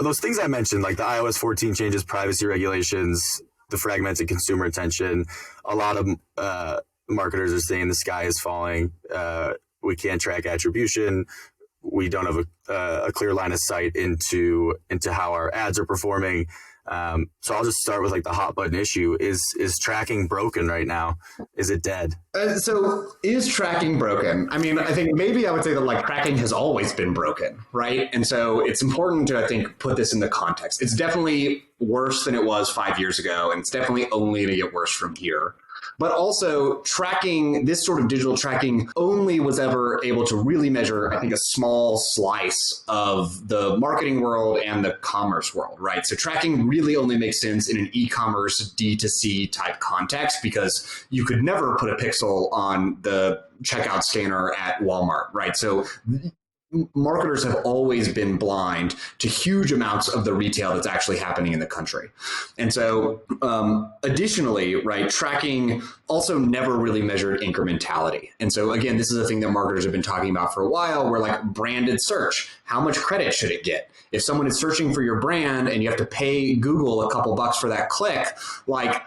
those things I mentioned, like the iOS 14 changes, privacy regulations, the fragmented consumer attention, a lot of marketers are saying the sky is falling. We can't track attribution. We don't have a clear line of sight into how our ads are performing. So I'll just start with like the hot button issue. Is tracking broken right now? Is it dead? So is tracking broken? I mean, I think maybe I would say that like tracking has always been broken, right? And so it's important to, I think, put this in the context. It's definitely worse than it was 5 years ago, and it's definitely only going to get worse from here. But also tracking, this sort of digital tracking only was ever able to really measure, I think, a small slice of the marketing world and the commerce world, right? So tracking really only makes sense in an e-commerce D2C type context because you could never put a pixel on the checkout scanner at Walmart, right? So marketers have always been blind to huge amounts of the retail that's actually happening in the country. And so additionally, right, tracking also never really measured incrementality. And so again, this is a thing that marketers have been talking about for a while, where like branded search, how much credit should it get? If someone is searching for your brand and you have to pay Google a couple bucks for that click, like,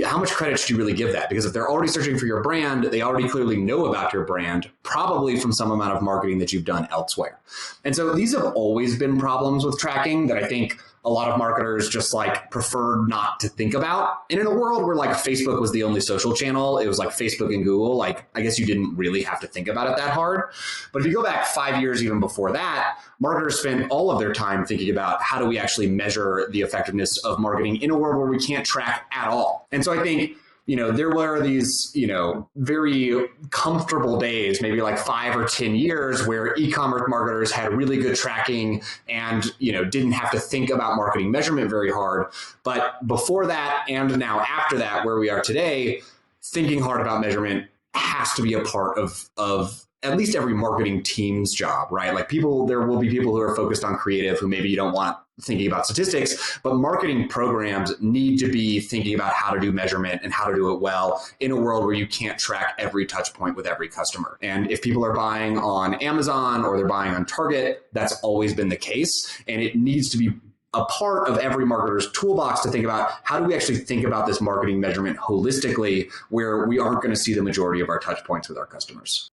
how much credit should you really give that? Because if they're already searching for your brand, they already clearly know about your brand, probably from some amount of marketing that you've done elsewhere. And so these have always been problems with tracking that I think a lot of marketers just like prefer not to think about. And in a world where like Facebook was the only social channel, it was like Facebook and Google, like I guess you didn't really have to think about it that hard. But if you go back 5 years even before that, marketers spent all of their time thinking about how do we actually measure the effectiveness of marketing in a world where we can't track at all. And so I think, you know, there were these, you know, very comfortable days, maybe like 5 or 10 years where e-commerce marketers had really good tracking and, you know, didn't have to think about marketing measurement very hard. But before that and now after that, where we are today, thinking hard about measurement has to be a part of at least every marketing team's job, right? Like there will be people who are focused on creative who maybe you don't want thinking about statistics, but marketing programs need to be thinking about how to do measurement and how to do it well in a world where you can't track every touch point with every customer. And if people are buying on Amazon or they're buying on Target, that's always been the case. And it needs to be a part of every marketer's toolbox to think about how do we actually think about this marketing measurement holistically, where we aren't going to see the majority of our touch points with our customers.